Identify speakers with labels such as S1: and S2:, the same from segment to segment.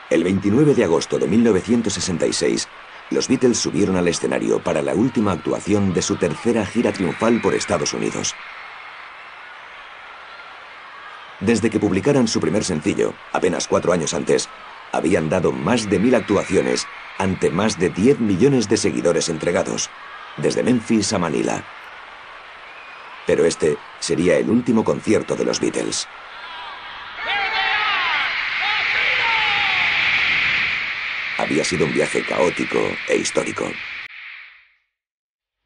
S1: El 29 de agosto de 1966, los Beatles subieron al escenario para la última actuación de su tercera gira triunfal por Estados Unidos. Desde que publicaran su primer sencillo, apenas 4 años antes, habían dado más de 1000 actuaciones ante más de 10 millones de seguidores entregados, desde Memphis a Manila. Pero este sería el último concierto de los Beatles. Había sido un viaje caótico e histórico.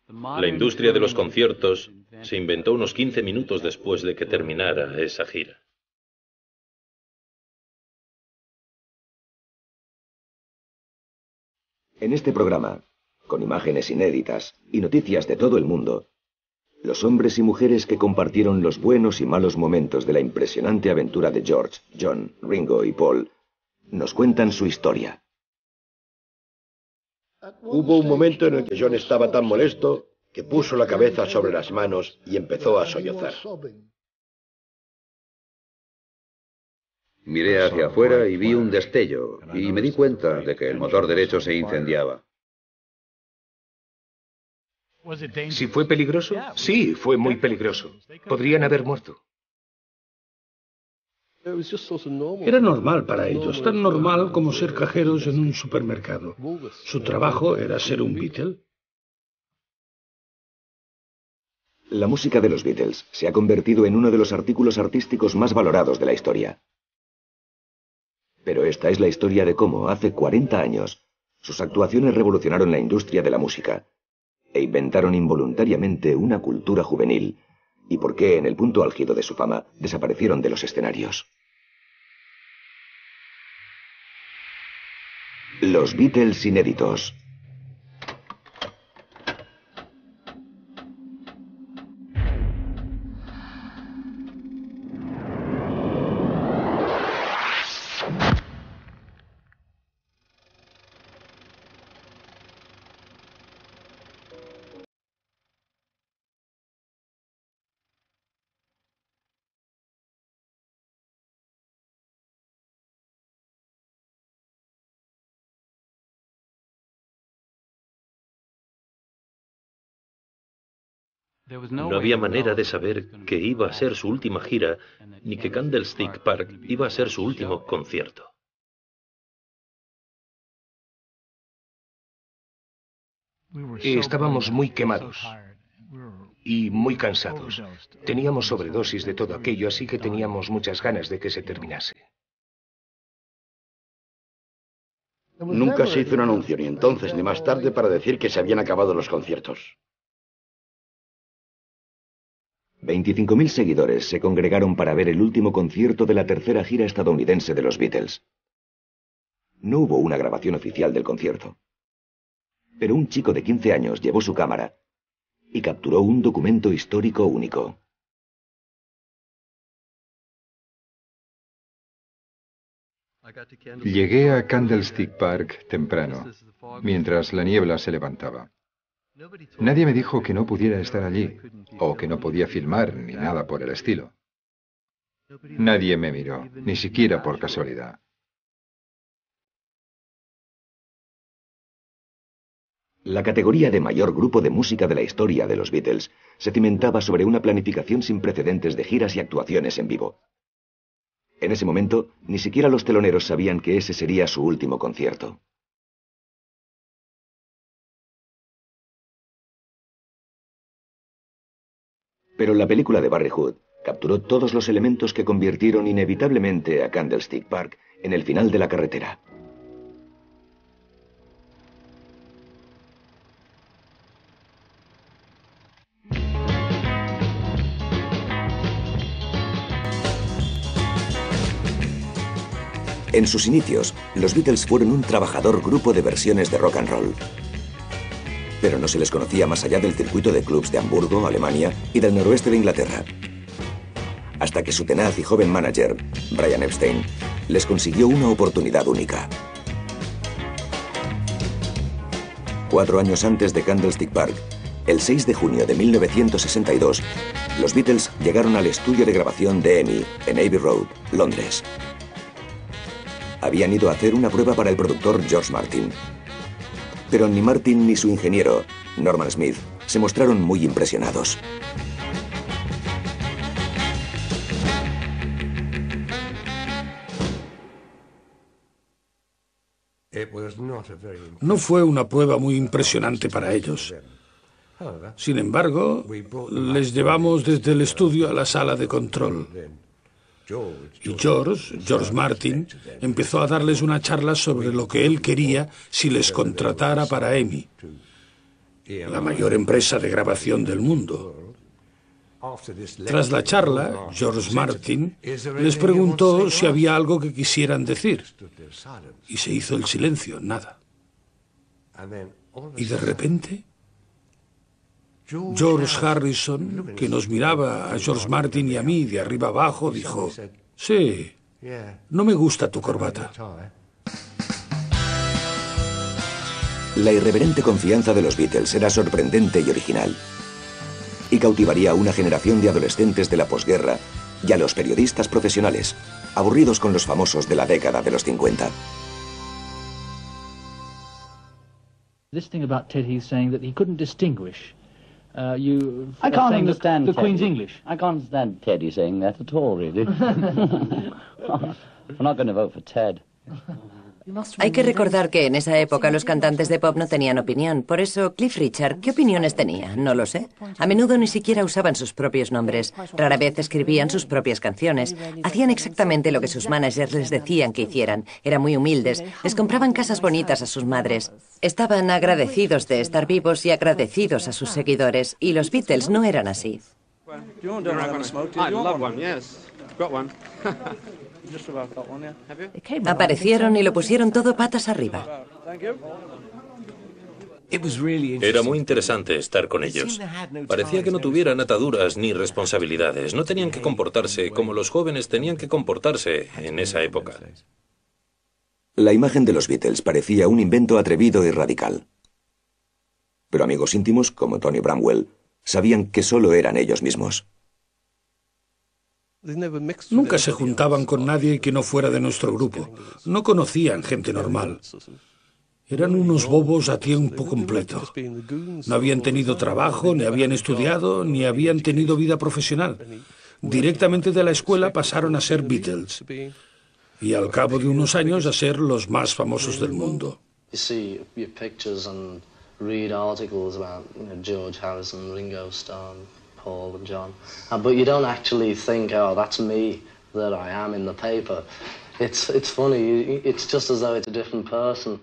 S2: La industria de los conciertos se inventó unos 15 minutos después de que terminara esa gira.
S1: En este programa, con imágenes inéditas y noticias de todo el mundo, los hombres y mujeres que compartieron los buenos y malos momentos de la impresionante aventura de George, John, Ringo y Paul, nos cuentan su historia.
S3: Hubo un momento en el que John estaba tan molesto que puso la cabeza sobre las manos y empezó a sollozar.
S4: Miré hacia afuera y vi un destello, y me di cuenta de que el motor derecho se incendiaba.
S5: ¿Si fue peligroso? Sí, fue muy peligroso. Podrían haber muerto.
S6: Era normal para ellos, tan normal como ser cajeros en un supermercado. Su trabajo era ser un Beatle.
S1: La música de los Beatles se ha convertido en uno de los artículos artísticos más valorados de la historia. Pero esta es la historia de cómo, hace 40 años, sus actuaciones revolucionaron la industria de la música e inventaron involuntariamente una cultura juvenil, y por qué en el punto álgido de su fama desaparecieron de los escenarios. Los Beatles inéditos.
S2: No había manera de saber que iba a ser su última gira, ni que Candlestick Park iba a ser su último concierto.
S5: Estábamos muy quemados y muy cansados. Teníamos sobredosis de todo aquello, así que teníamos muchas ganas de que se terminase.
S3: Nunca se hizo un anuncio, ni entonces ni más tarde, para decir que se habían acabado los conciertos.
S1: 25.000 seguidores se congregaron para ver el último concierto de la tercera gira estadounidense de los Beatles. No hubo una grabación oficial del concierto, pero un chico de 15 años llevó su cámara y capturó un documento histórico único.
S7: Llegué a Candlestick Park temprano, mientras la niebla se levantaba. Nadie me dijo que no pudiera estar allí, o que no podía filmar, ni nada por el estilo. Nadie me miró, ni siquiera por casualidad.
S1: La categoría de mayor grupo de música de la historia de los Beatles se cimentaba sobre una planificación sin precedentes de giras y actuaciones en vivo. En ese momento, ni siquiera los teloneros sabían que ese sería su último concierto. Pero la película de Barry Hood capturó todos los elementos que convirtieron inevitablemente a Candlestick Park en el final de la carretera. En sus inicios, los Beatles fueron un trabajador grupo de versiones de rock and roll. Pero no se les conocía más allá del circuito de clubs de Hamburgo, Alemania y del noroeste de Inglaterra. Hasta que su tenaz y joven manager, Brian Epstein, les consiguió una oportunidad única. 4 años antes de Candlestick Park, el 6 de junio de 1962, los Beatles llegaron al estudio de grabación de EMI, en Abbey Road, Londres. habían ido a hacer una prueba para el productor George Martin. Pero ni Martin ni su ingeniero, Norman Smith, se mostraron muy impresionados.
S6: No fue una prueba muy impresionante para ellos. Sin embargo, les llevamos desde el estudio a la sala de control. Y George Martin, empezó a darles una charla sobre lo que él quería si les contratara para EMI, la mayor empresa de grabación del mundo. Tras la charla, George Martin les preguntó si había algo que quisieran decir. Y se hizo el silencio, nada. Y de repente, George Harrison, que nos miraba a George Martin y a mí de arriba abajo, dijo: sí, no me gusta tu corbata.
S1: La irreverente confianza de los Beatles era sorprendente y original, y cautivaría a una generación de adolescentes de la posguerra y a los periodistas profesionales, aburridos con los famosos de la década de los 50.
S8: This thing about Ted, he's saying that he couldn't distinguish.
S9: I can't understand
S8: the
S9: Ted.
S8: Queen's English.
S9: I can't understand Teddy saying that at all, really. We're not going to vote for Ted.
S10: Hay que recordar que en esa época los cantantes de pop no tenían opinión. Por eso, Cliff Richard, ¿qué opiniones tenía? No lo sé. A menudo ni siquiera usaban sus propios nombres. Rara vez escribían sus propias canciones. Hacían exactamente lo que sus managers les decían que hicieran. Eran muy humildes. Les compraban casas bonitas a sus madres. Estaban agradecidos de estar vivos y agradecidos a sus seguidores. Y los Beatles no eran así. Aparecieron y lo pusieron todo patas arriba.
S2: Era muy interesante estar con ellos. Parecía que no tuvieran ataduras ni responsabilidades. No tenían que comportarse como los jóvenes tenían que comportarse en esa época.
S1: La imagen de los Beatles parecía un invento atrevido y radical. Pero amigos íntimos, como Tony Bramwell, sabían que solo eran ellos mismos.
S6: Nunca se juntaban con nadie que no fuera de nuestro grupo. No conocían gente normal. Eran unos bobos a tiempo completo. No habían tenido trabajo, ni habían estudiado, ni habían tenido vida profesional. Directamente de la escuela pasaron a ser Beatles. Y al cabo de unos años a ser los más famosos del mundo.
S11: George Harrison, Ringo Starr, Paul and John, but you don't actually think, oh, that's me that I am in the paper. It's funny, it's just as though it's a different person.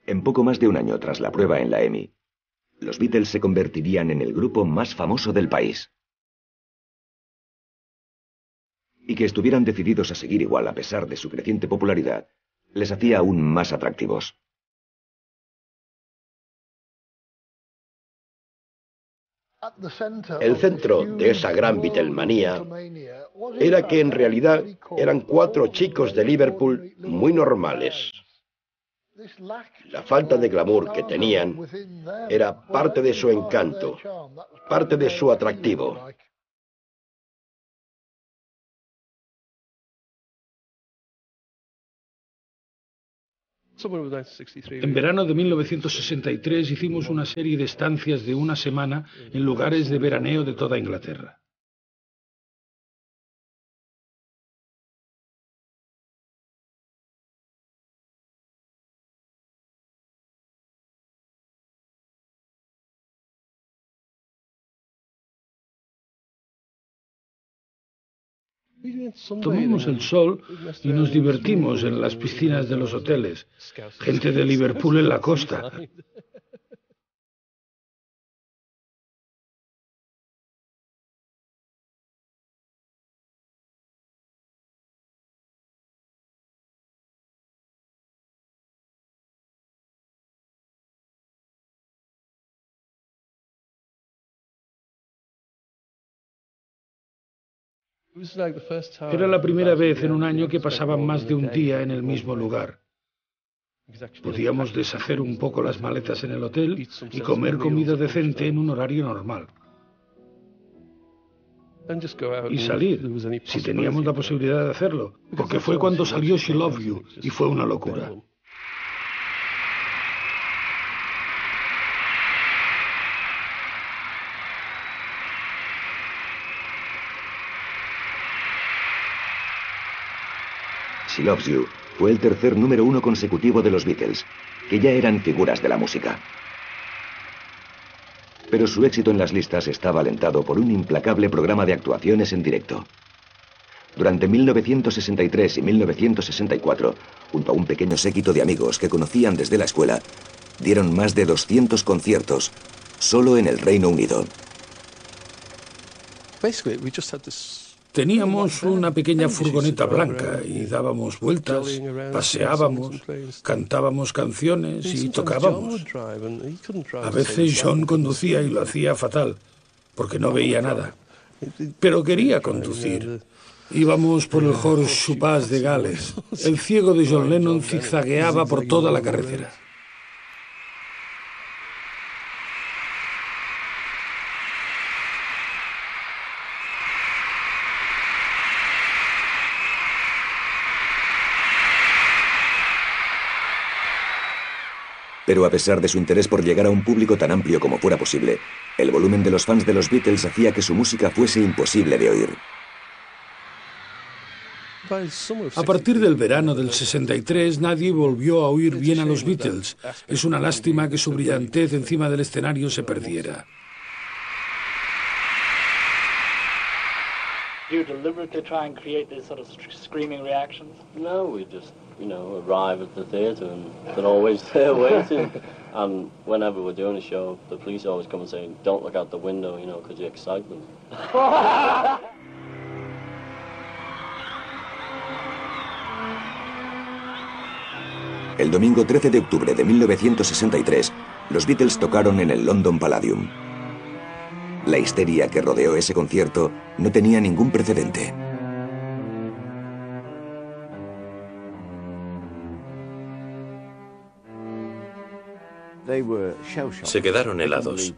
S1: En poco más de un año tras la prueba en la EMI, los Beatles se convertirían en el grupo más famoso del país. Y que estuvieran decididos a seguir igual a pesar de su creciente popularidad, les hacía aún más atractivos.
S3: El centro de esa gran Beatlemanía era que en realidad eran 4 chicos de Liverpool muy normales. La falta de glamour que tenían era parte de su encanto, parte de su atractivo.
S6: En verano de 1963 hicimos una serie de estancias de una semana en lugares de veraneo de toda Inglaterra. Tomamos el sol y nos divertimos en las piscinas de los hoteles. Gente de Liverpool en la costa. Era la primera vez en un año que pasaban más de un día en el mismo lugar. Podíamos deshacer un poco las maletas en el hotel y comer comida decente en un horario normal. y salir, si teníamos la posibilidad de hacerlo, porque fue cuando salió She Loves You y fue una locura.
S1: She Loves You fue el tercer número 1 consecutivo de los Beatles, que ya eran figuras de la música. Pero su éxito en las listas estaba alentado por un implacable programa de actuaciones en directo. Durante 1963 y 1964, junto a un pequeño séquito de amigos que conocían desde la escuela, dieron más de 200 conciertos, solo en el Reino Unido.
S6: Teníamos una pequeña furgoneta blanca y dábamos vueltas, paseábamos, cantábamos canciones y tocábamos. A veces John conducía y lo hacía fatal, porque no veía nada. Pero quería conducir. Íbamos por el Horseshoe de Gales. El ciego de John Lennon zigzagueaba por toda la carretera.
S1: Pero a pesar de su interés por llegar a un público tan amplio como fuera posible, el volumen de los fans de los Beatles hacía que su música fuese imposible de oír.
S6: A partir del verano del 63, nadie volvió a oír bien a los Beatles. Es una lástima que su brillantez encima del escenario se perdiera.
S8: Do you deliberately try and create these sort of screaming reactions?
S9: No, we just, arrive at the theatre and they're always there waiting. And whenever we're doing a show, the police always come and say, don't look out the window, because you excite them.
S1: El domingo 13 de octubre de 1963, los Beatles tocaron en el London Palladium. La histeria que rodeó ese concierto no tenía ningún precedente.
S2: Se quedaron helados.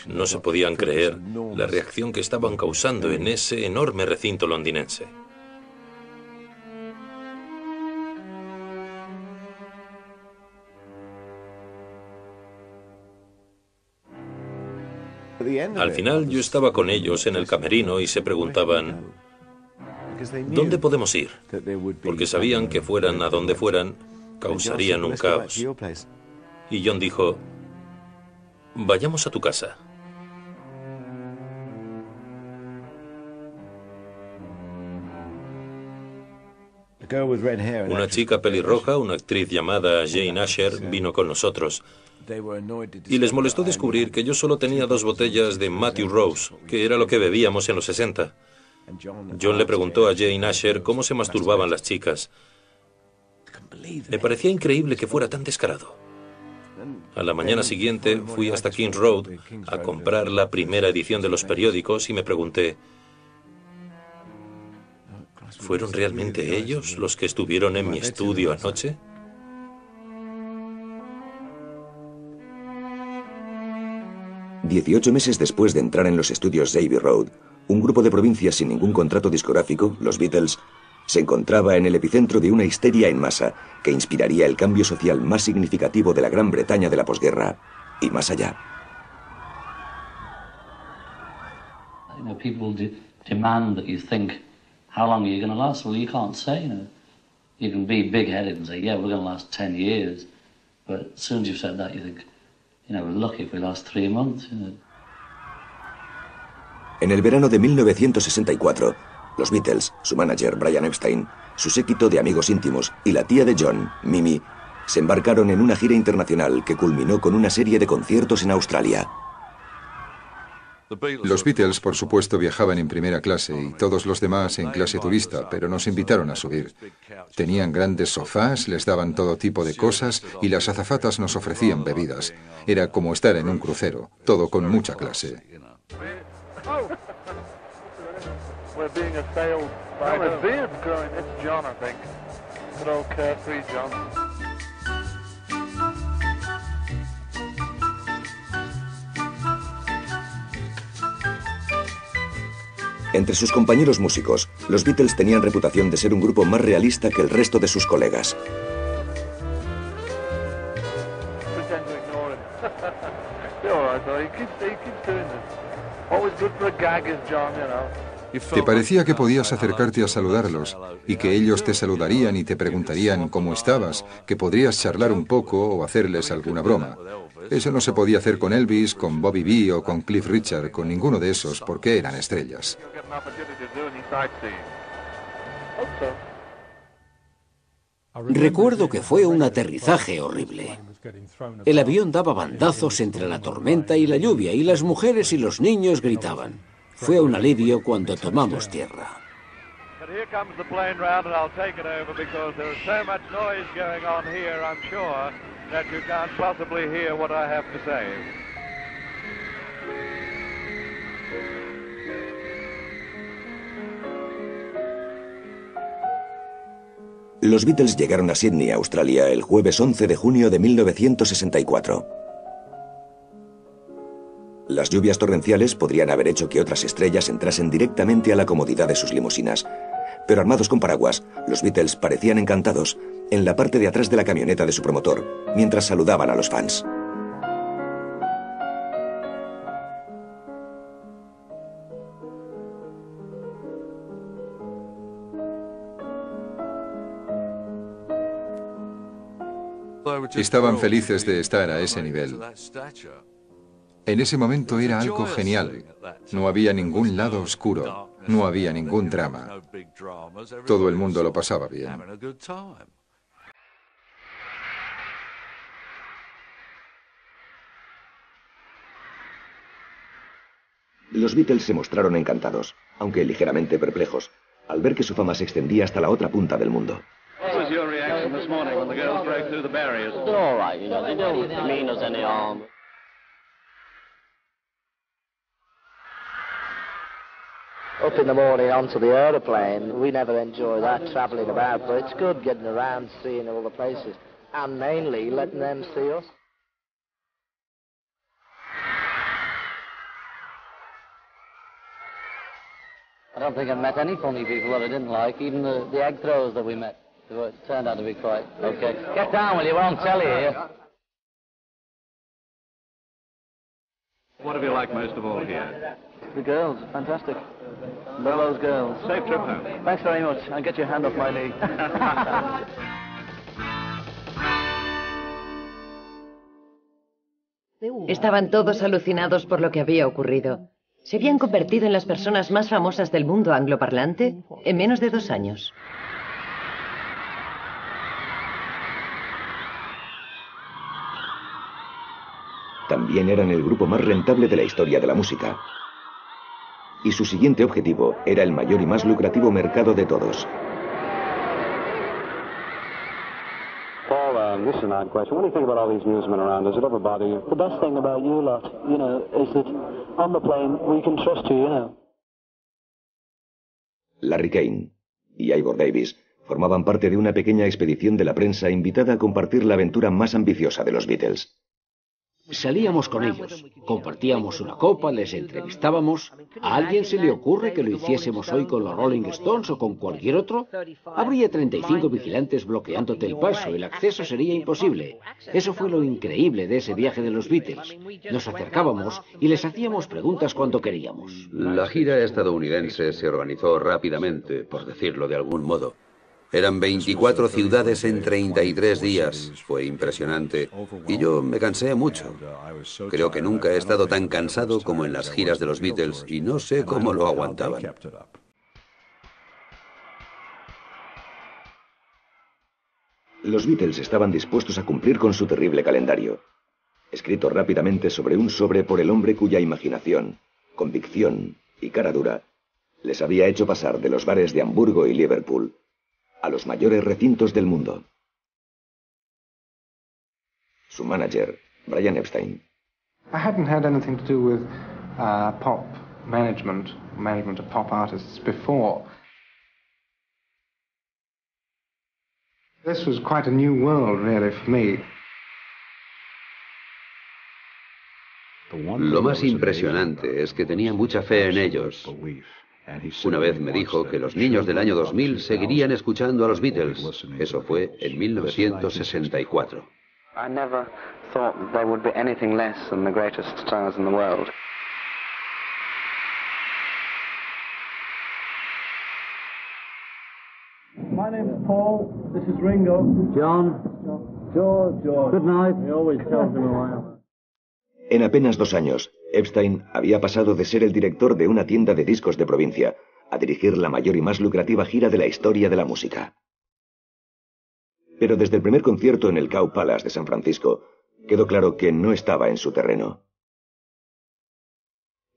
S2: No se podían creer la reacción que estaban causando en ese enorme recinto londinense. Al final yo estaba con ellos en el camerino y se preguntaban, ¿dónde podemos ir? Porque sabían que fueran a donde fueran, causarían un caos. Y John dijo, vayamos a tu casa. Una chica pelirroja, una actriz llamada Jane Asher, vino con nosotros. Y les molestó descubrir que yo solo tenía 2 botellas de Matthew Rose, que era lo que bebíamos en los 60. John le preguntó a Jane Asher cómo se masturbaban las chicas. Me parecía increíble que fuera tan descarado. A la mañana siguiente fui hasta King's Road a comprar la primera edición de los periódicos y me pregunté, ¿fueron realmente ellos los que estuvieron en mi estudio anoche?
S1: $18 meses después de entrar en los estudios Abbey Road, un grupo de provincias sin ningún contrato discográfico, los Beatles, se encontraba en el epicentro de una histeria en masa que inspiraría el cambio social más significativo de la Gran Bretaña de la posguerra y más allá.
S9: People demand that you think, how long are you going to last? Well, you can't say, You can be big-headed and say, yeah, we're going to last 10 years. But as soon as you've said that, you think, we're lucky if we last 3 months.
S1: En el verano de 1964, los Beatles, su manager Brian Epstein, su séquito de amigos íntimos y la tía de John, Mimi, se embarcaron en una gira internacional que culminó con una serie de conciertos en Australia.
S7: Los Beatles, por supuesto, viajaban en primera clase y todos los demás en clase turista, pero nos invitaron a subir. Tenían grandes sofás, les daban todo tipo de cosas y las azafatas nos ofrecían bebidas. Era como estar en un crucero, todo con mucha clase.
S1: Entre sus compañeros músicos, los Beatles tenían reputación de ser un grupo más realista que el resto de sus colegas.
S7: Te parecía que podías acercarte a saludarlos y que ellos te saludarían y te preguntarían cómo estabas, que podrías charlar un poco o hacerles alguna broma. Eso no se podía hacer con Elvis, con Bobby B o con Cliff Richard, con ninguno de esos, porque eran estrellas.
S12: Recuerdo que fue un aterrizaje horrible. El avión daba bandazos entre la tormenta y la lluvia y las mujeres y los niños gritaban. Fue un alivio cuando tomamos tierra.
S1: Los Beatles llegaron a Sydney, Australia, el jueves 11 de junio de 1964. Las lluvias torrenciales podrían haber hecho que otras estrellas entrasen directamente a la comodidad de sus limusinas, pero armados con paraguas, los Beatles parecían encantados en la parte de atrás de la camioneta de su promotor, mientras saludaban a los fans.
S7: Estaban felices de estar a ese nivel. En ese momento era algo genial. No había ningún lado oscuro, no había ningún drama. Todo el mundo lo pasaba bien.
S1: Los Beatles se mostraron encantados, aunque ligeramente perplejos, al ver que su fama se extendía hasta la otra punta del mundo.
S11: Up in the morning onto the aeroplane, we never enjoy that, travelling about, but it's good getting around, seeing all the places, and mainly letting them see us. I don't think I've met any funny people that I didn't like, even the egg throwers that we met. It turned out to be quite okay. Get down, will you? We're on telly here.
S13: What have you liked most of all here?
S11: The girls, fantastic. Love those girls.
S13: Safe trip home.
S11: Thanks very much. I'll get your hand off my knee.
S10: Estaban todos alucinados por lo que había ocurrido. Se habían convertido en las personas más famosas del mundo angloparlante en menos de 2 años.
S1: También eran el grupo más rentable de la historia de la música. Y su siguiente objetivo era el mayor y más lucrativo mercado de todos.
S14: Paul, this is an odd question. What do you think about all these newsmen around? Does it ever bother you? The best thing about you lot, you know, is that on the plane we can trust you, you know.
S1: Larry Kane y Ivor Davis formaban parte de una pequeña expedición de la prensa invitada a compartir la aventura más ambiciosa de los Beatles.
S12: Salíamos con ellos, compartíamos una copa, les entrevistábamos. ¿A alguien se le ocurre que lo hiciésemos hoy con los Rolling Stones o con cualquier otro? Habría 35 vigilantes bloqueándote el paso, el acceso sería imposible. Eso fue lo increíble de ese viaje de los Beatles. Nos acercábamos y les hacíamos preguntas cuando queríamos.
S4: La gira estadounidense se organizó rápidamente, por decirlo de algún modo. Eran 24 ciudades en 33 días. Fue impresionante. Y yo me cansé mucho. Creo que nunca he estado tan cansado como en las giras de los Beatles y no sé cómo lo aguantaban.
S1: Los Beatles estaban dispuestos a cumplir con su terrible calendario, escrito rápidamente sobre un sobre por el hombre cuya imaginación, convicción y cara dura les había hecho pasar de los bares de Hamburgo y Liverpool a los mayores recintos del mundo. Su manager, Brian Epstein.
S15: I hadn't had anything to do with pop management of pop artists before. This was quite a new world, really, for me.
S4: Lo más impresionante es que tenía mucha fe en ellos. Una vez me dijo que los niños del año 2000 seguirían escuchando a los Beatles. Eso fue en 1964.
S14: I never thought they would be anything less than the greatest stars in the world.
S16: My name's Paul. This is Ringo.
S9: John.
S16: George.
S9: Good night.
S16: He always tells him who I am.
S1: En apenas 2 años, Epstein había pasado de ser el director de una tienda de discos de provincia a dirigir la mayor y más lucrativa gira de la historia de la música. Pero desde el primer concierto en el Cow Palace de San Francisco, quedó claro que no estaba en su terreno.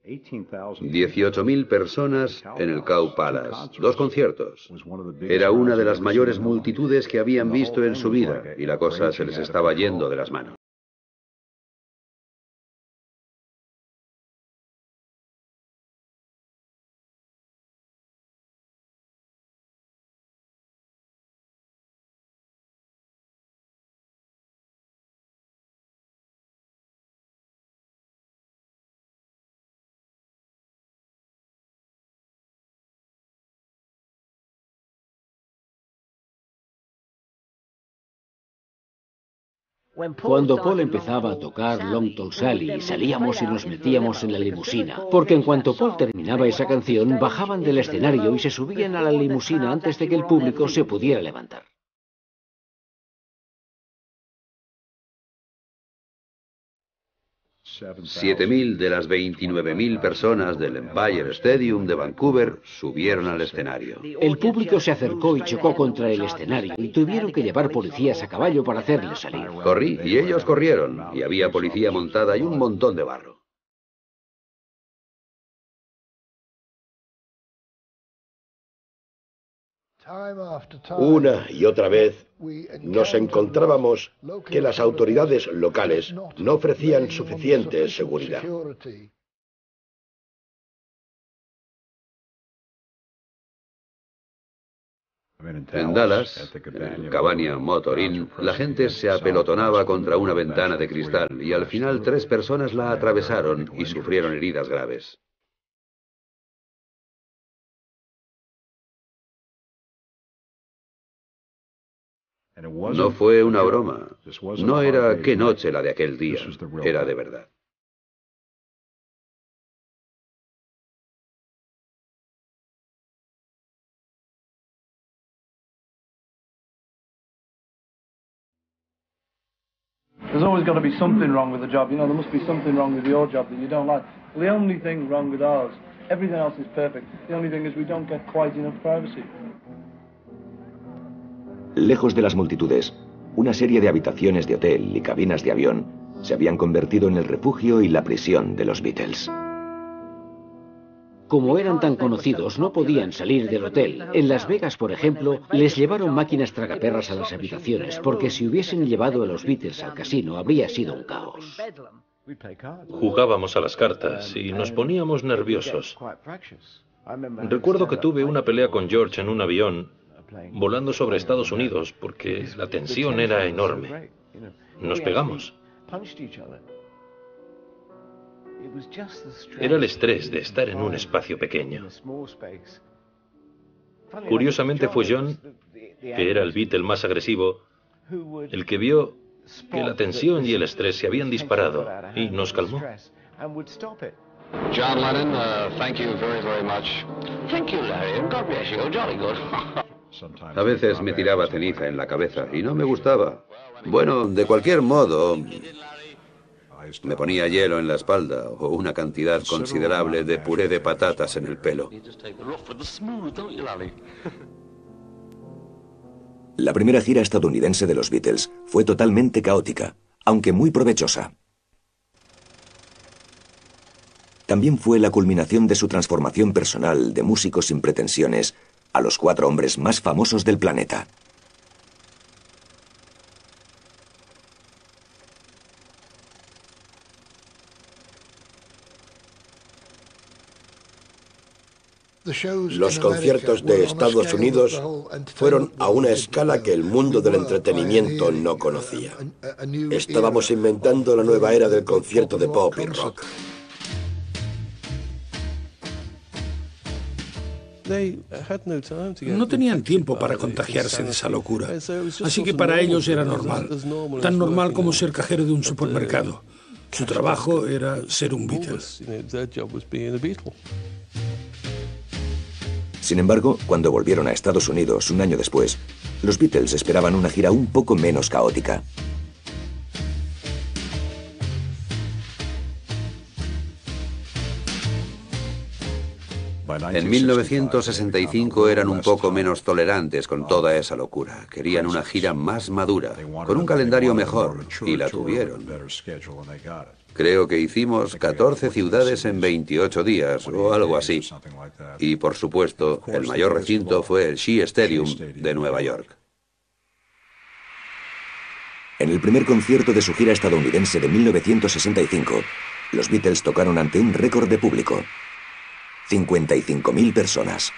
S4: 18.000 personas en el Cow Palace. 2 conciertos. Era una de las mayores multitudes que habían visto en su vida y la cosa se les estaba yendo de las manos.
S12: Cuando Paul empezaba a tocar Long Tall Sally, salíamos y nos metíamos en la limusina, porque en cuanto Paul terminaba esa canción, bajaban del escenario y se subían a la limusina antes de que el público se pudiera levantar.
S4: $7.000 de las 29.000 personas del Empire Stadium de Vancouver subieron al escenario.
S12: El público se acercó y chocó contra el escenario y tuvieron que llevar policías a caballo para hacerles salir.
S4: Corrí y ellos corrieron y había policía montada y un montón de barro.
S3: Una y otra vez nos encontrábamos que las autoridades locales no ofrecían suficiente seguridad.
S4: En Dallas, en el Cabanian Motor Inn, la gente se apelotonaba contra una ventana de cristal y al final 3 personas la atravesaron y sufrieron heridas graves. No fue una broma. No era qué noche la de aquel día. Era de verdad.
S16: There's always got to be something wrong with the job. You know, there must be something wrong with your job that you don't like. Well, the only thing wrong with ours, everything else is perfect. The only thing is we don't get quite enough privacy.
S1: Lejos de las multitudes, una serie de habitaciones de hotel y cabinas de avión se habían convertido en el refugio y la prisión de los Beatles.
S12: Como eran tan conocidos, no podían salir del hotel. En Las Vegas, por ejemplo, les llevaron máquinas tragaperras a las habitaciones, porque si hubiesen llevado a los Beatles al casino, habría sido un caos.
S2: Jugábamos a las cartas y nos poníamos nerviosos. Recuerdo que tuve una pelea con George en un avión volando sobre Estados Unidos porque la tensión era enorme. Nos pegamos. Era el estrés de estar en un espacio pequeño. Curiosamente fue John, que era el Beatle más agresivo, el que vio que la tensión y el estrés se habían disparado y nos calmó.
S17: John Lennon, thank you very, very much. Thank you, Larry, and God bless you. Jolly good.
S4: A veces me tiraba ceniza en la cabeza y no me gustaba. Bueno, de cualquier modo, me ponía hielo en la espalda o una cantidad considerable de puré de patatas en el pelo.
S1: La primera gira estadounidense de los Beatles fue totalmente caótica, aunque muy provechosa. También fue la culminación de su transformación personal de músicos sin pretensiones a los 4 hombres más famosos del planeta.
S3: Los conciertos de Estados Unidos fueron a una escala que el mundo del entretenimiento no conocía. Estábamos inventando la nueva era del concierto de pop y rock.
S6: No tenían tiempo para contagiarse de esa locura, así que para ellos era normal, tan normal como ser cajero de un supermercado. Su trabajo era ser un Beatle.
S1: Sin embargo, cuando volvieron a Estados Unidos un año después, los Beatles esperaban una gira un poco menos caótica.
S4: En 1965 eran un poco menos tolerantes con toda esa locura. Querían una gira más madura, con un calendario mejor, y la tuvieron. Creo que hicimos 14 ciudades en 28 días, o algo así. Y, por supuesto, el mayor recinto fue el Shea Stadium de Nueva York.
S1: En el primer concierto de su gira estadounidense de 1965, los Beatles tocaron ante un récord de público. 55.000 personas.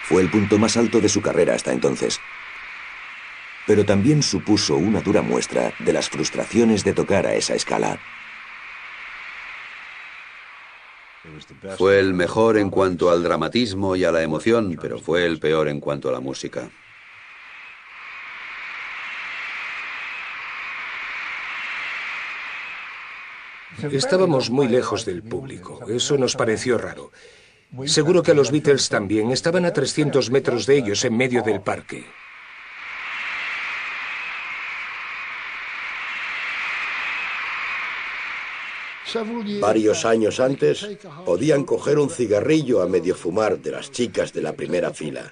S1: Fue el punto más alto de su carrera hasta entonces. Pero también supuso una dura muestra de las frustraciones de tocar a esa escala.
S4: Fue el mejor en cuanto al dramatismo y a la emoción, pero fue el peor en cuanto a la música.
S5: Estábamos muy lejos del público. Eso nos pareció raro. Seguro que a los Beatles también. Estaban a 300 metros de ellos en medio del parque.
S3: Varios años antes, podían coger un cigarrillo a medio fumar de las chicas de la primera fila.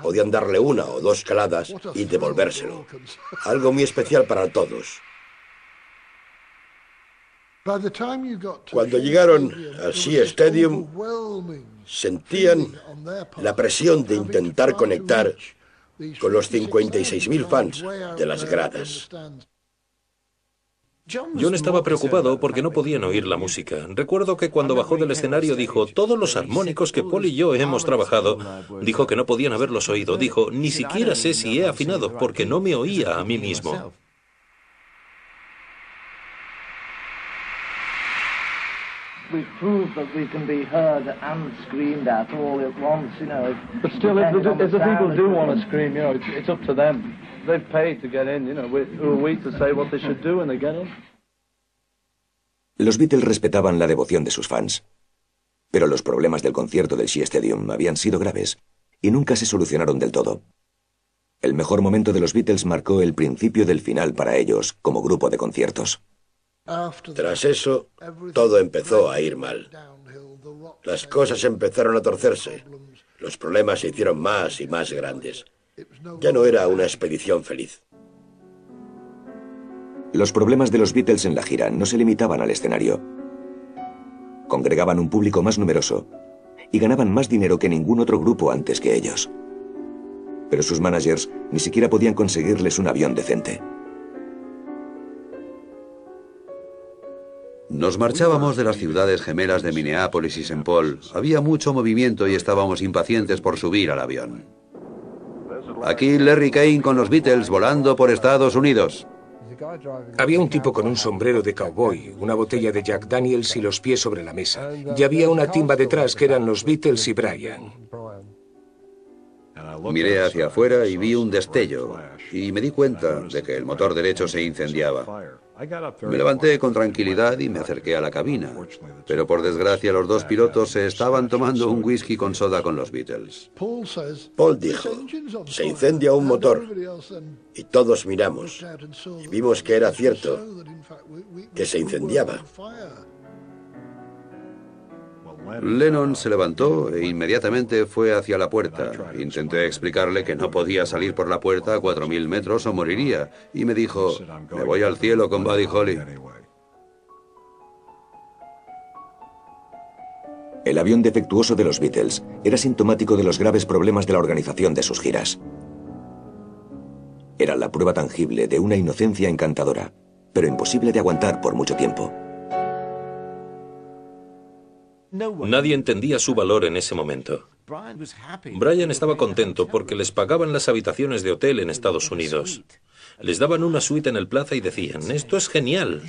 S3: Podían darle una o dos caladas y devolvérselo. Algo muy especial para todos. Cuando llegaron al Shea Stadium, sentían la presión de intentar conectar con los 56.000 fans de las gradas.
S2: John estaba preocupado porque no podían oír la música. Recuerdo que cuando bajó del escenario dijo, todos los armónicos que Paul y yo hemos trabajado, dijo que no podían haberlos oído. Dijo, ni siquiera sé si he afinado porque no me oía a mí mismo.
S16: We've proved that we can be heard and screamed at all at once, you know. But still, if the people do want to scream, you know, it's up to them. They've paid to get in, you know. Who are we to say what they should do when they get in?
S1: Los Beatles respetaban la devoción de sus fans. Pero los problemas del concierto del Shea Stadium habían sido graves y nunca se solucionaron del todo. El mejor momento de los Beatles marcó el principio del final para ellos como grupo de conciertos.
S3: Tras eso, todo empezó a ir mal. Las cosas empezaron a torcerse. Los problemas se hicieron más y más grandes. Ya no era una expedición feliz.
S1: Los problemas de los Beatles en la gira no se limitaban al escenario. Congregaban un público más numeroso y ganaban más dinero que ningún otro grupo antes que ellos. Pero sus managers ni siquiera podían conseguirles un avión decente.
S4: Nos marchábamos de las ciudades gemelas de Minneapolis y St. Paul. Había mucho movimiento y estábamos impacientes por subir al avión. Aquí Larry Kane con los Beatles volando por Estados Unidos.
S5: Había un tipo con un sombrero de cowboy, una botella de Jack Daniels y los pies sobre la mesa. Y había una timba detrás que eran los Beatles y Brian.
S4: Miré hacia afuera y vi un destello y me di cuenta de que el motor derecho se incendiaba. Me levanté con tranquilidad y me acerqué a la cabina, pero por desgracia los dos pilotos se estaban tomando un whisky con soda con los Beatles.
S3: Paul dijo, se incendia un motor, y todos miramos, y vimos que era cierto, que se incendiaba.
S4: Lennon se levantó e inmediatamente fue hacia la puerta. Intenté explicarle que no podía salir por la puerta a 4.000 metros o moriría, y me dijo, me voy al cielo con Buddy Holly.
S1: El avión defectuoso de los Beatles era sintomático de los graves problemas de la organización de sus giras. Era la prueba tangible de una inocencia encantadora, pero imposible de aguantar por mucho tiempo.
S2: Nadie entendía su valor en ese momento. Brian estaba contento porque les pagaban las habitaciones de hotel en Estados Unidos. Les daban una suite en el Plaza y decían, esto es genial.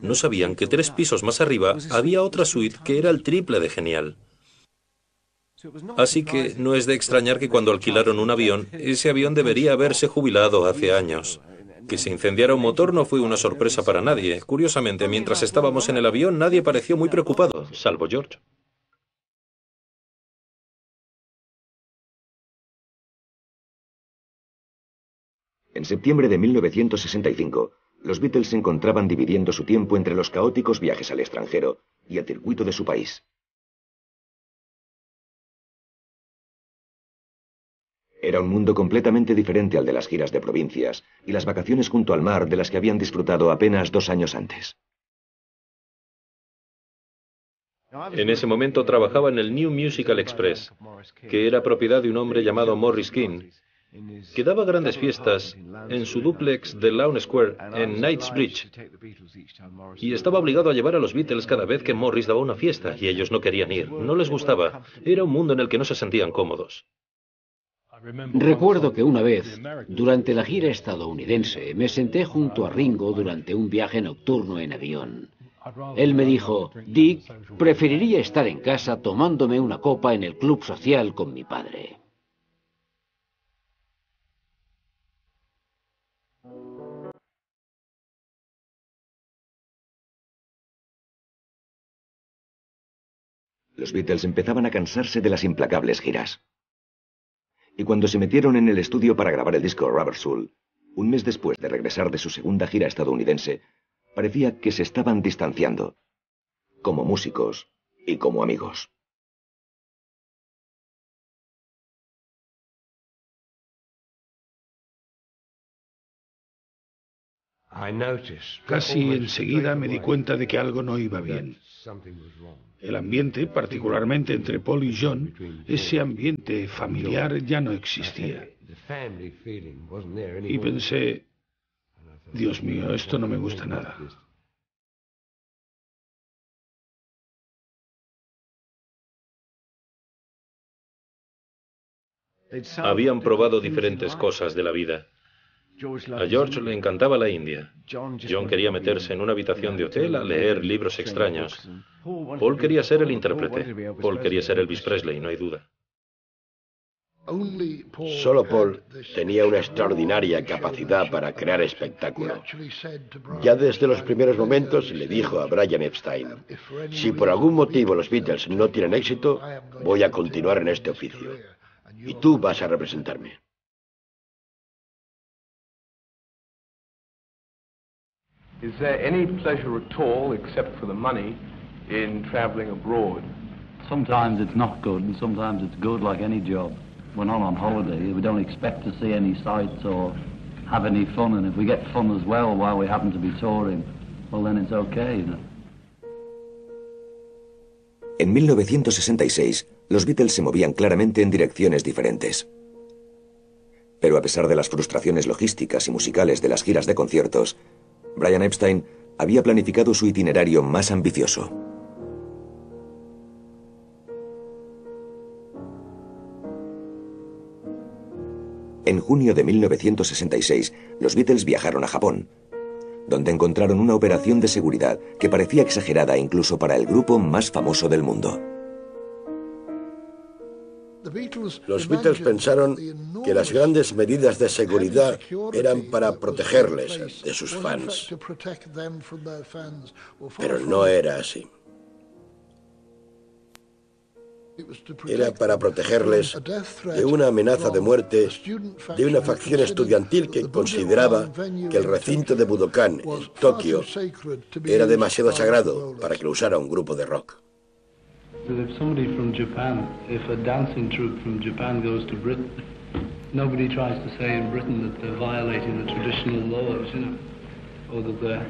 S2: No sabían que 3 pisos más arriba había otra suite que era el triple de genial. Así que no es de extrañar que cuando alquilaron un avión, ese avión debería haberse jubilado hace años. Que se incendiara un motor no fue una sorpresa para nadie. Curiosamente, mientras estábamos en el avión, nadie pareció muy preocupado, salvo George.
S1: En septiembre de 1965, los Beatles se encontraban dividiendo su tiempo entre los caóticos viajes al extranjero y el circuito de su país. Era un mundo completamente diferente al de las giras de provincias y las vacaciones junto al mar de las que habían disfrutado apenas 2 años antes.
S2: En ese momento trabajaba en el New Musical Express, que era propiedad de un hombre llamado Morris King, que daba grandes fiestas en su dúplex de Lawn Square en Knightsbridge, y estaba obligado a llevar a los Beatles cada vez que Morris daba una fiesta, y ellos no querían ir, no les gustaba, era un mundo en el que no se sentían cómodos.
S12: Recuerdo que una vez, durante la gira estadounidense, me senté junto a Ringo durante un viaje nocturno en avión. Él me dijo: Dick, preferiría estar en casa tomándome una copa en el club social con mi padre.
S1: Los Beatles empezaban a cansarse de las implacables giras. Y cuando se metieron en el estudio para grabar el disco Rubber Soul, un mes después de regresar de su segunda gira estadounidense, parecía que se estaban distanciando, como músicos y como amigos.
S6: Casi enseguida me di cuenta de que algo no iba bien. El ambiente, particularmente entre Paul y John, ese ambiente familiar ya no existía. Y pensé, Dios mío, esto no me gusta nada.
S2: Habían probado diferentes cosas de la vida. A George le encantaba la India. John quería meterse en una habitación de hotel a leer libros extraños. Paul quería ser el intérprete. Paul quería ser Elvis Presley, no hay duda.
S3: Solo Paul tenía una extraordinaria capacidad para crear espectáculo. Ya desde los primeros momentos le dijo a Brian Epstein: si por algún motivo los Beatles no tienen éxito, voy a continuar en este oficio. Y tú vas a representarme.
S18: Is there any pleasure at all, except for the money, in traveling abroad?
S9: Sometimes it's not good, and sometimes it's good like any job. We're not on holiday. We don't expect to see any sights or have any fun, and if we get fun as well while we happen to be touring, well then it's okay, you know.
S1: En 1966, los Beatles se movían claramente en direcciones diferentes. Pero a pesar de las frustraciones logísticas y musicales de las giras de conciertos, Brian Epstein había planificado su itinerario más ambicioso. En junio de 1966, los Beatles viajaron a Japón, donde encontraron una operación de seguridad que parecía exagerada incluso para el grupo más famoso del mundo.
S3: Los Beatles pensaron que las grandes medidas de seguridad eran para protegerles de sus fans. Pero no era así. Era para protegerles de una amenaza de muerte de una facción estudiantil que consideraba que el recinto de Budokan en Tokio era demasiado sagrado para que lo usara un grupo de rock.
S16: If somebody from Japan, if a dancing troupe from Japan goes to Britain, nobody tries to say in Britain that they're violating the traditional laws, you know, or that they're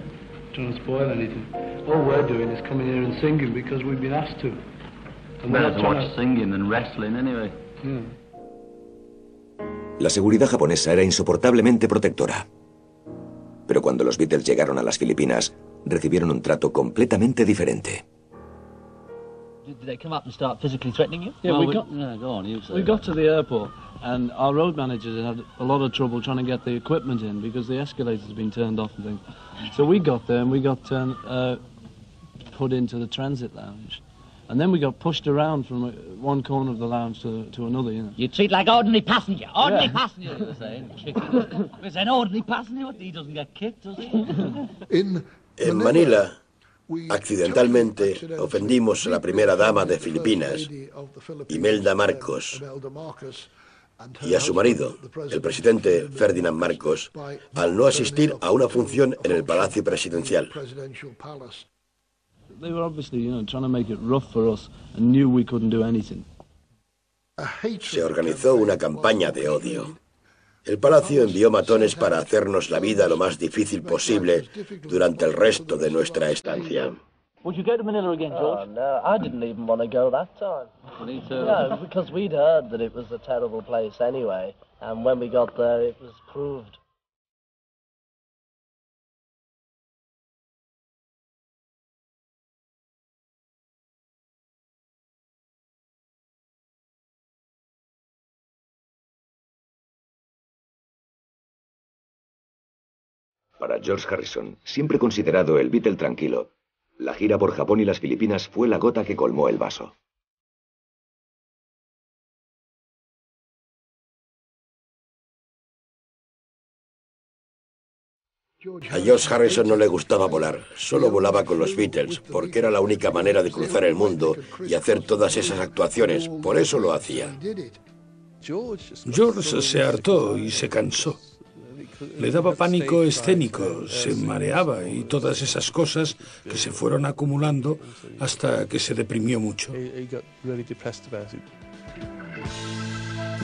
S16: trying to spoil anything. All we're doing is coming here and singing because we've been asked to.
S9: Better to watch singing than wrestling anyway.
S1: La seguridad japonesa era insoportablemente protectora. Pero cuando los Beatles llegaron a las Filipinas, recibieron un trato completamente diferente.
S8: Did they come up and start physically threatening you?
S9: Yeah, go on, you say
S16: we got to the airport and our road managers had a lot of trouble trying to get the equipment in because the escalators had been turned off and things. So we got there and we got put into the transit lounge.
S8: And then we got pushed around from one corner of the lounge to another, you know.
S19: You treat like ordinary passenger. Ordinary passenger, you were saying. It's an ordinary passenger. He doesn't get kicked, does he?
S3: En Manila, accidentalmente, ofendimos a la primera dama de Filipinas, Imelda Marcos, y a su marido, el presidente Ferdinand Marcos, al no asistir a una función en el Palacio Presidencial.
S8: They were obviously, you know, trying to make it rough for us and knew we couldn't do anything.
S3: Se organizó una campaña de odio. El palacio envió matones para hacernos la vida lo más difícil posible durante el resto de nuestra estancia.
S19: Would you go to Manila again, George?
S11: No, I didn't even want to go that time.
S19: Me too.
S11: No, because we'd heard that it was a terrible place anyway, and when we got there, it was proved.
S1: Para George Harrison, siempre considerado el Beatle tranquilo, la gira por Japón y las Filipinas fue la gota que colmó el vaso.
S3: A George Harrison no le gustaba volar, solo volaba con los Beatles, porque era la única manera de cruzar el mundo y hacer todas esas actuaciones, por eso lo hacía.
S6: George se hartó y se cansó. Le daba pánico escénico, se mareaba y todas esas cosas que se fueron acumulando hasta que se deprimió mucho.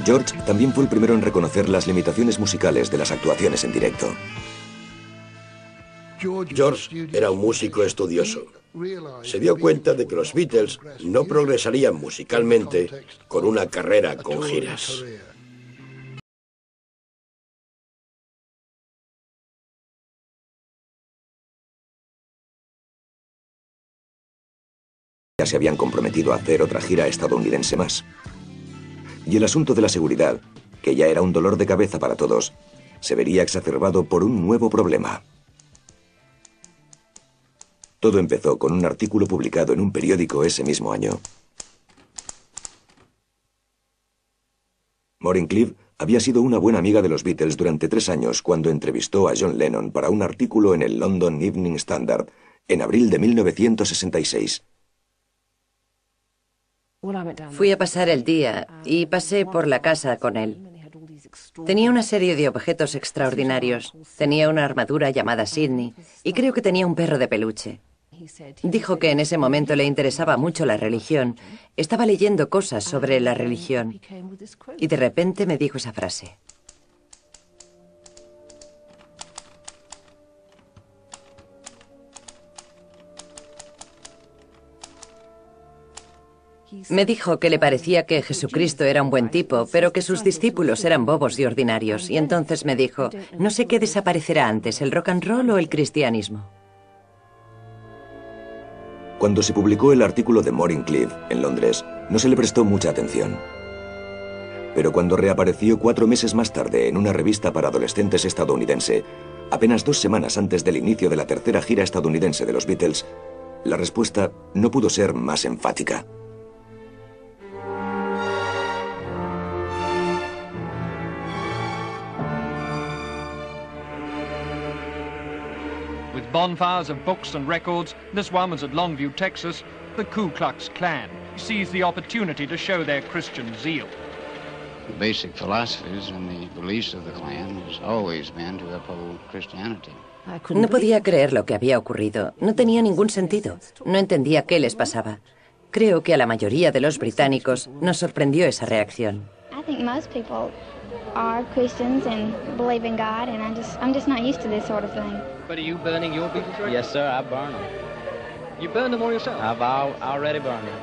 S1: George también fue el primero en reconocer las limitaciones musicales de las actuaciones en directo.
S3: George era un músico estudioso. Se dio cuenta de que los Beatles no progresarían musicalmente con una carrera con giras.
S1: Ya se habían comprometido a hacer otra gira estadounidense más. Y el asunto de la seguridad, que ya era un dolor de cabeza para todos, se vería exacerbado por un nuevo problema. Todo empezó con un artículo publicado en un periódico ese mismo año. Maureen Cleave había sido una buena amiga de los Beatles durante 3 años cuando entrevistó a John Lennon para un artículo en el London Evening Standard en abril de 1966.
S10: Fui a pasar el día y pasé por la casa con él. Tenía una serie de objetos extraordinarios. Tenía una armadura llamada Sidney y creo que tenía un perro de peluche. Dijo que en ese momento le interesaba mucho la religión. Estaba leyendo cosas sobre la religión y de repente me dijo esa frase. Me dijo que le parecía que Jesucristo era un buen tipo, pero que sus discípulos eran bobos y ordinarios. Y entonces me dijo, no sé qué desaparecerá antes, el rock and roll o el cristianismo.
S1: Cuando se publicó el artículo de Maureen Cleave en Londres, no se le prestó mucha atención. Pero cuando reapareció 4 meses más tarde en una revista para adolescentes estadounidense, apenas 2 semanas antes del inicio de la tercera gira estadounidense de los Beatles, la respuesta no pudo ser más enfática.
S20: Bonfires of books and records, this one was at Longview, Texas. The Ku Klux Klan seized the opportunity to show their Christian zeal.
S21: The basic philosophies and the beliefs of the Klan has always been to uphold Christianity.
S10: No podía creer lo que había ocurrido. No tenía ningún sentido. No entendía qué les pasaba. Creo que a la mayoría de los británicos nos sorprendió esa reacción.
S22: I think most people are Christians and believe in God, and I'm just not used to this sort of thing.
S19: But are you burning your Beatles records?
S22: Yes, sir, I burn them.
S19: You burn them all yourself?
S22: I've already burned them.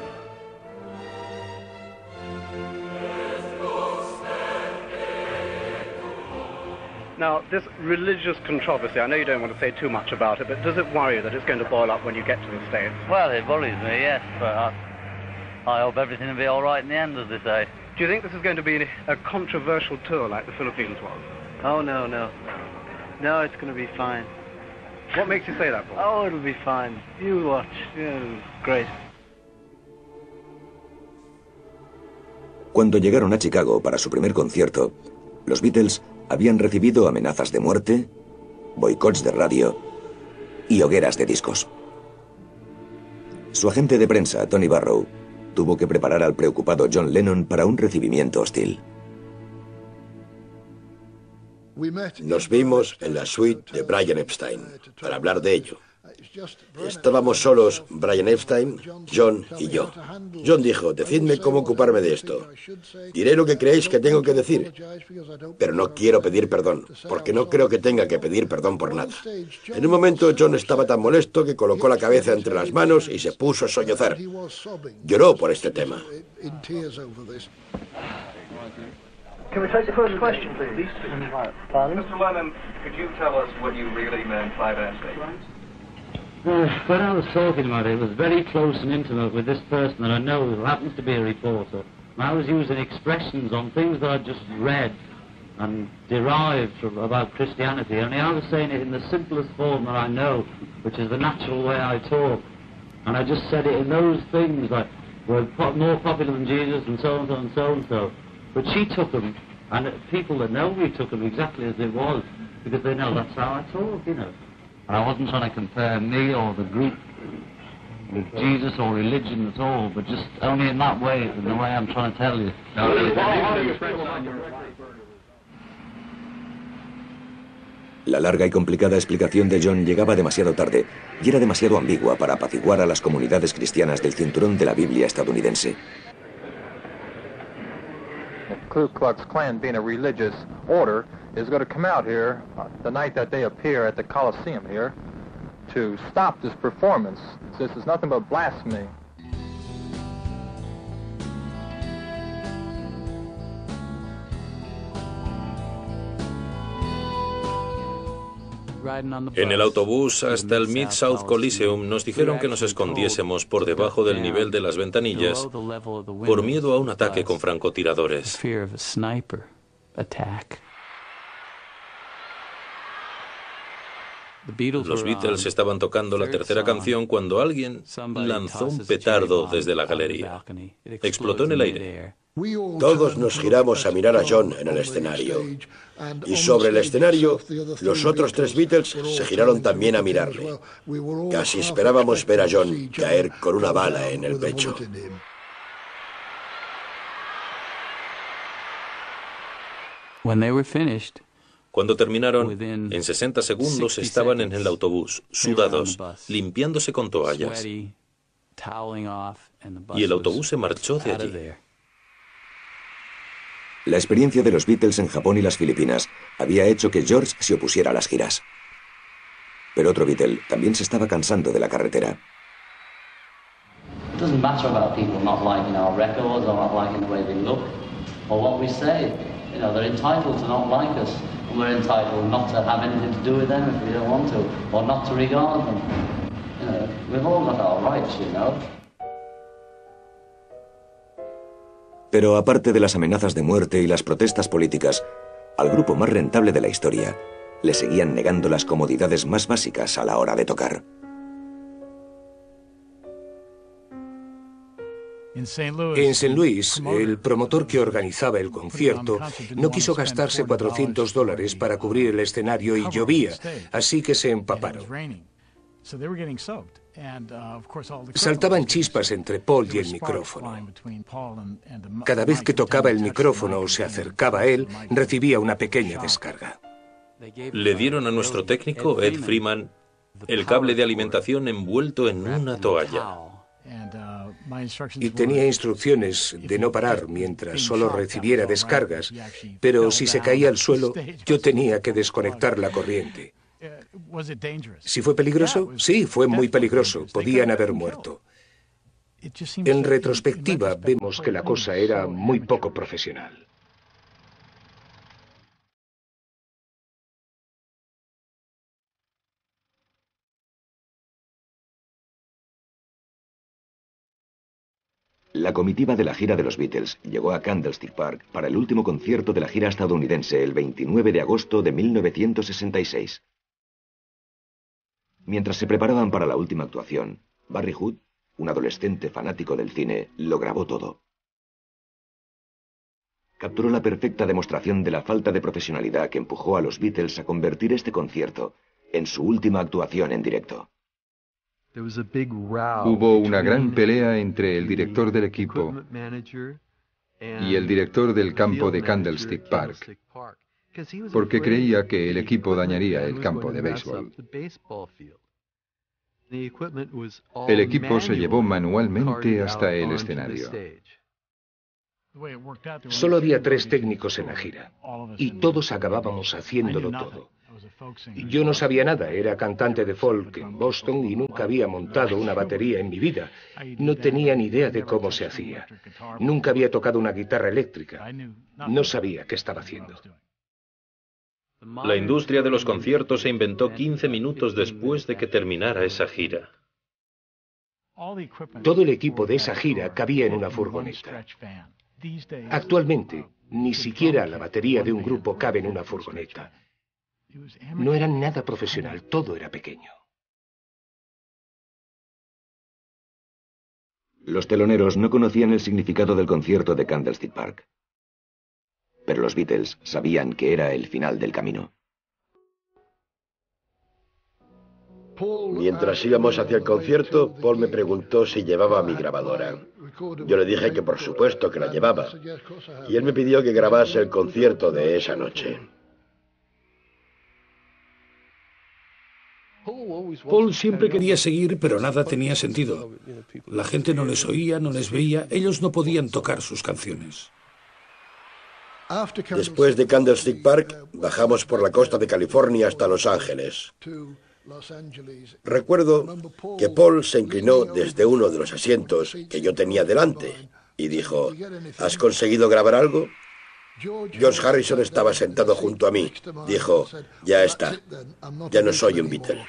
S13: Now, this religious controversy, I know you don't want to say too much about it, but does it worry you that it's going to boil up when you get to the States?
S23: Well, it worries me, yes, but I hope everything will be all right in the end, as they say.
S13: Do you think this is going to be a controversial tour like the Philippines was?
S23: Oh, no. No, it's going to be fine.
S13: What makes you say that, Paul?
S23: Oh, it'll be fine. You watch. Yeah, great.
S1: Cuando llegaron a Chicago para su primer concierto, los Beatles habían recibido amenazas de muerte, boicots de radio y hogueras de discos. Su agente de prensa, Tony Barrow, tuvo que preparar al preocupado John Lennon para un recibimiento hostil.
S3: Nos vimos en la suite de Brian Epstein para hablar de ello. Estábamos solos, Brian Epstein, John y yo. John dijo, decidme cómo ocuparme de esto. Diré lo que creéis que tengo que decir, pero no quiero pedir perdón, porque no creo que tenga que pedir perdón por nada. En un momento John estaba tan molesto que colocó la cabeza entre las manos y se puso a sollozar. Lloró por este tema.
S16: Can we take the first question, please?
S18: Mr. Lennon, could you tell us what you really meant by that statement?
S9: When I was talking about it, it was very close and intimate with this person that I know who happens to be a reporter. And I was using expressions on things that I'd just read and derived from about Christianity. Only I was saying it in the simplest form that I know, which is the natural way I talk. And I just said it in those things like, were more popular than Jesus and so and so and so and so. But she took them, and people that know me took them exactly as it was, because they know that's how I talk, you know. And I wasn't trying to compare me or the group with Jesus or religion at all, but just only in that way, in the way I'm trying to tell you.
S1: La larga y complicada explicación de John llegaba demasiado tarde y era demasiado ambigua para apaciguar a las comunidades cristianas del cinturón de la Biblia estadounidense.
S18: Ku Klux Klan, being a religious order, is going to come out here the night that they appear at the Coliseum here to stop this performance. This is nothing but blasphemy.
S2: En el autobús hasta el Mid-South Coliseum nos dijeron que nos escondiésemos por debajo del nivel de las ventanillas por miedo a un ataque con francotiradores. Los Beatles estaban tocando la tercera canción cuando alguien lanzó un petardo desde la galería. Explotó en el aire.
S3: Todos nos giramos a mirar a John en el escenario. Y sobre el escenario, los otros tres Beatles se giraron también a mirarle. Casi esperábamos ver a John caer con una bala en el pecho.
S2: Cuando terminaron, en 60 segundos estaban en el autobús, sudados, limpiándose con toallas. Y el autobús se marchó de allí.
S1: La experiencia de los Beatles en Japón y las Filipinas había hecho que George se opusiera a las giras. Pero otro Beatle también se estaba cansando de la carretera.
S9: It doesn't matter about people not liking our records or not liking the way they look or what we say. You know, they're entitled to not like us, and we're entitled not to have anything to do with them if we don't want to, or not to regard them. You know, we've all got our rights, you know.
S1: Pero aparte de las amenazas de muerte y las protestas políticas, al grupo más rentable de la historia le seguían negando las comodidades más básicas a la hora de tocar.
S5: En St. Louis, el promotor que organizaba el concierto no quiso gastarse $400 para cubrir el escenario y llovía, así que se empaparon. Saltaban chispas entre Paul y el micrófono. Cada vez que tocaba el micrófono o se acercaba a él, recibía una pequeña descarga.
S2: Le dieron a nuestro técnico, Ed Freeman, el cable de alimentación envuelto en una toalla.
S5: Y tenía instrucciones de no parar mientras solo recibiera descargas, pero si se caía al suelo, yo tenía que desconectar la corriente. ¿Si fue peligroso? Sí, fue muy peligroso. Podían haber muerto. En retrospectiva, vemos que la cosa era muy poco profesional.
S1: La comitiva de la gira de los Beatles llegó a Candlestick Park para el último concierto de la gira estadounidense el 29 de agosto de 1966. Mientras se preparaban para la última actuación, Barry Hood, un adolescente fanático del cine, lo grabó todo. capturó la perfecta demostración de la falta de profesionalidad que empujó a los Beatles a convertir este concierto en su última actuación en directo.
S7: Hubo una gran pelea entre el director del equipo y el director del campo de Candlestick Park, porque creía que el equipo dañaría el campo de béisbol. El equipo se llevó manualmente hasta el escenario.
S5: Solo había 3 técnicos en la gira, y todos acabábamos haciéndolo todo. Yo no sabía nada, era cantante de folk en Boston y nunca había montado una batería en mi vida. No tenía ni idea de cómo se hacía. Nunca había tocado una guitarra eléctrica. No sabía qué estaba haciendo.
S2: La industria de los conciertos se inventó 15 minutos después de que terminara esa gira.
S5: Todo el equipo de esa gira cabía en una furgoneta. Actualmente, ni siquiera la batería de un grupo cabe en una furgoneta. No era nada profesional, todo era pequeño.
S1: Los teloneros no conocían el significado del concierto de Candlestick Park, pero los Beatles sabían que era el final del camino.
S3: Mientras íbamos hacia el concierto, Paul me preguntó si llevaba mi grabadora. Yo le dije que por supuesto que la llevaba, y él me pidió que grabase el concierto de esa noche.
S6: Paul siempre quería seguir, pero nada tenía sentido. La gente no les oía, no les veía, ellos no podían tocar sus canciones.
S3: Después de Candlestick Park, bajamos por la costa de California hasta Los Ángeles. Recuerdo que Paul se inclinó desde uno de los asientos que yo tenía delante y dijo, ¿has conseguido grabar algo? George Harrison estaba sentado junto a mí. Dijo, ya está, ya no soy un Beatle.